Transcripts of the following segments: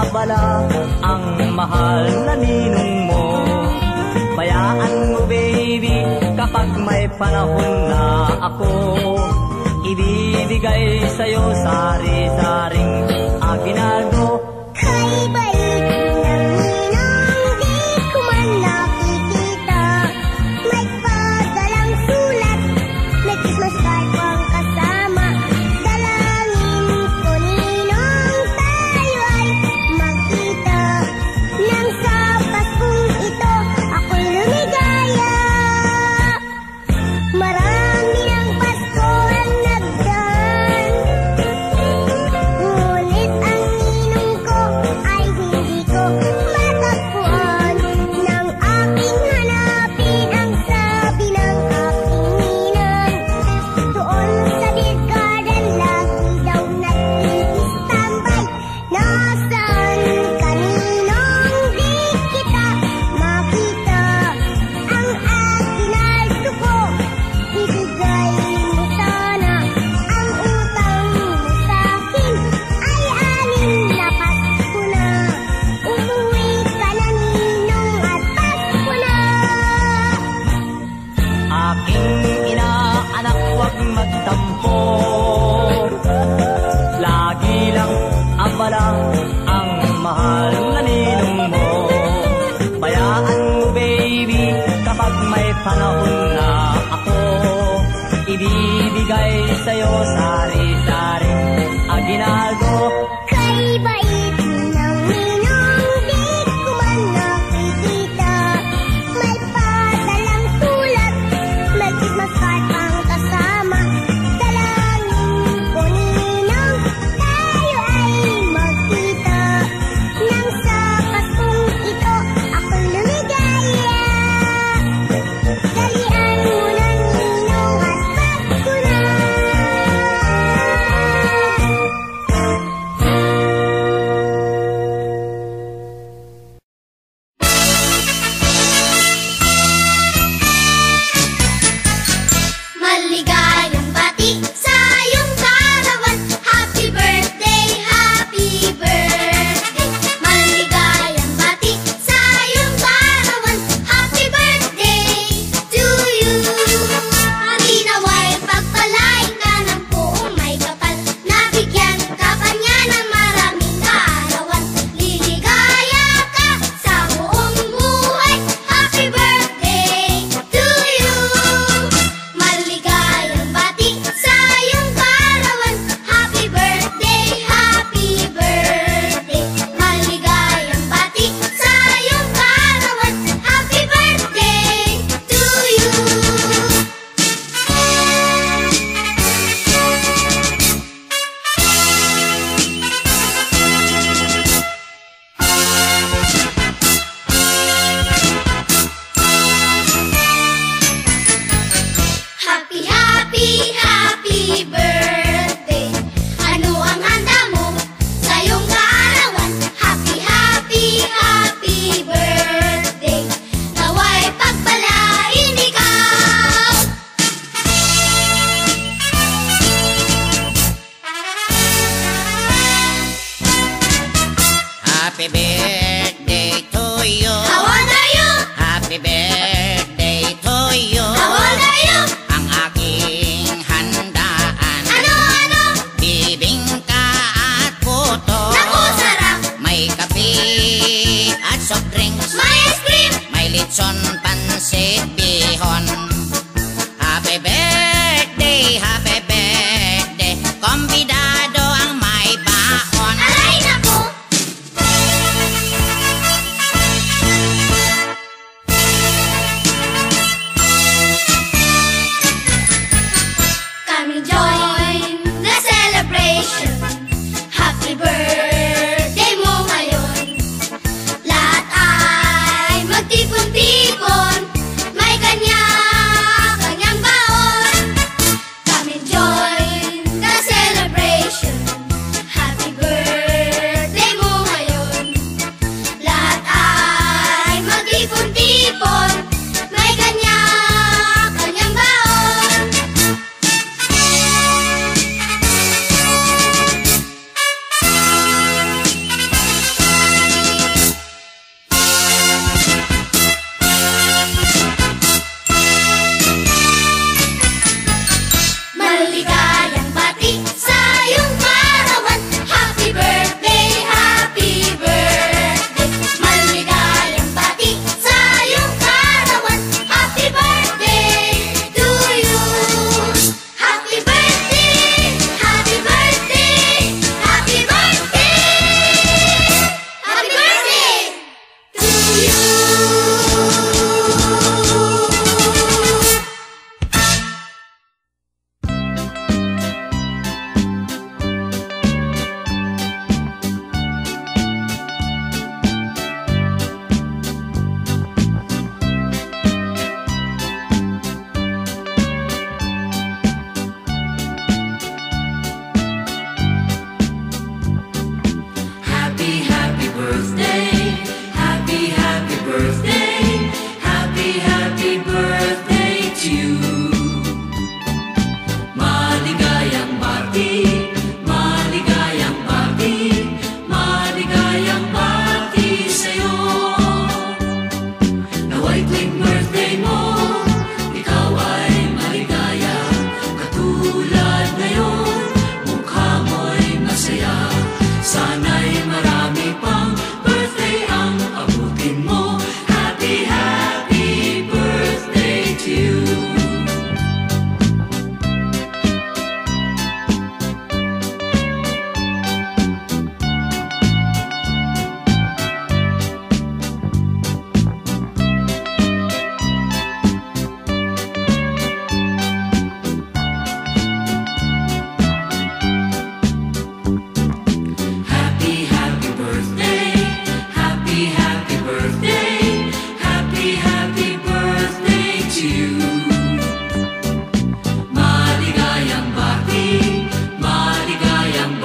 abala ang mahal na ninong mo. Bayaan mo baby, kapag may panahon na ako, ibibigay sa'yo sari-saring aginaldo. Kay bait ng ninong, di ko man nakikita. May padalang sulat, may Christmas card pang kasama. Dalangin ko ninong, tayo ay magkita. Nang sa Paskong ito, ako'y lumigaya. Marami ng Pasko ang nagdaan, ngunit ang ninong ko ay hindi ko matagpuan. Nang aking hanapin ang sabi ng aking ninang, doon sa beer garden lagi daw nag-i-standby. Nasaan ka ninong, di kita makita. Ang aginaldo ko, ibigay mo sana. Ang utang mo sa'kin ay 6 na Pasko na. Umuwi ka na ninong at Pasko na. Aking inaanak, huwag magtampo. Lagi lang abala ang mahal na ninong mo. Bayaan mo baby, kapag may panahon na ako, ibibigay sa'yo sari-saring aginaldo. Kay bait ng ninong, di ko man nakikita. May padalang sulat, may Christmas card pang kasama. Dalangin ko ninong, tayo ay magkita. Nang sa Paskong ito, ako'y lumigaya. Dalian mo na ninong at Pasko na. Maligayang bati sa iyong karawan. Happy birthday, happy birthday. Maligayang bati sa iyong karawan. Happy birthday to you. Naway pagpalain ka ng buong may kapal. Nabigyan ka pa niya ng maraming kaarawan. Liligaya ka sa buong buhay. Happy birthday to you. Maligayang bati sa iyong karawan. Happy birthday, happy birthday. Maligayang bati sa iyong karawan. Happy birthday to you. Happy, happy, happy birthday. Ano ang handa mo sa iyong kaarawan? Happy, happy, happy birthday. Naway pagpalain ikaw. Happy birthday to you. How old are you? Happy birthday to you. How old are you? Ang aking handaan, Ano? bibingka at puto. Naku, sarap. May kape at soft drinks. May ice cream. May lechon, pansit, bihon. Happy birthday, happy birthday. Kombidado ang may baon. Aray, naku. Come and join the celebration. Happy birthday mo ngayon. Lahat ay magtipon-tipon. May kanya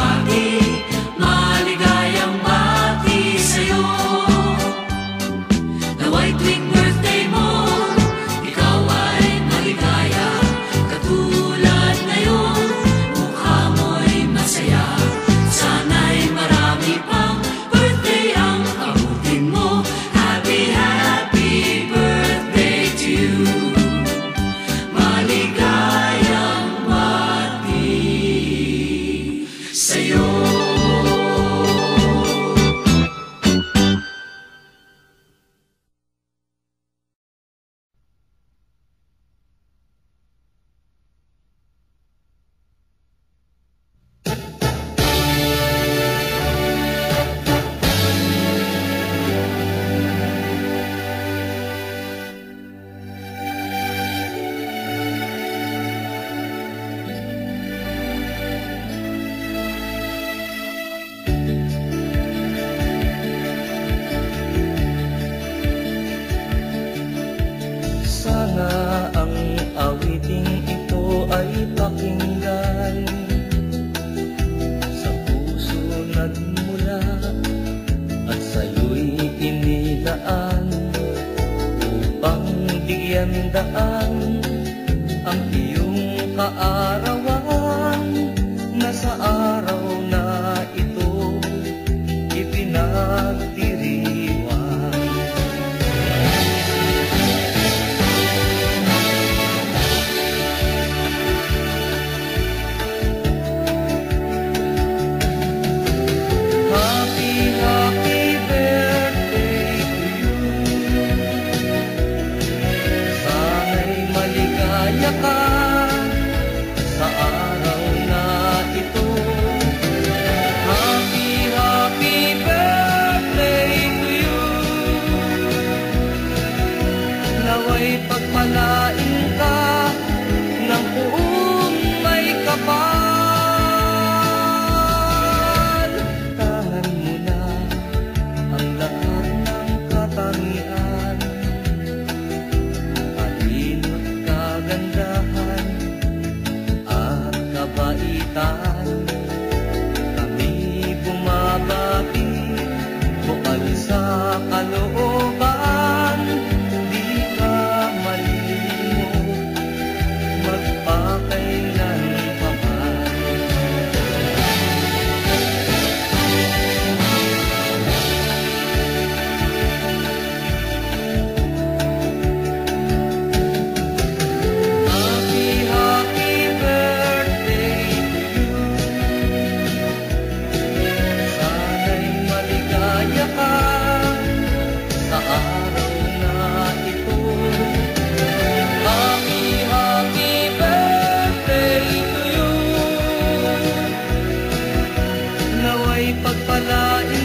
bati, maligayang bati sa'yo. Nawa'y tuwing birthday mo, ikaw ay maligaya. Katulad ngayon, mukha mo'y masaya. Sana'y marami pang birthday ang abutin mo. Happy, happy birthday to you. Maligayang bati sa'yo. Sana ang awiting ito ay pakinggan, sa puso nagmula at sa'yo'y inilaan, upang bigyan daan ang iyong kaarawan, na sa araw na ito ipinagdiriwang. Happy, happy birthday to you. Sana'y maligaya ka sa araw na ito. Happy, happy birthday to you. Nawa'y pagpalain ka ng buong may kapal. Tangan mo na ang lahat ng katangian, talino't kagandahan at kabaitan. Kami bumabati, bukal sa kalooban, di ka malilimot magpakailan pa man. Happy, happy birthday to you. Sana'y maligaya ka sa araw na ito. Happy, happy birthday to you. Nawa'y pagpalain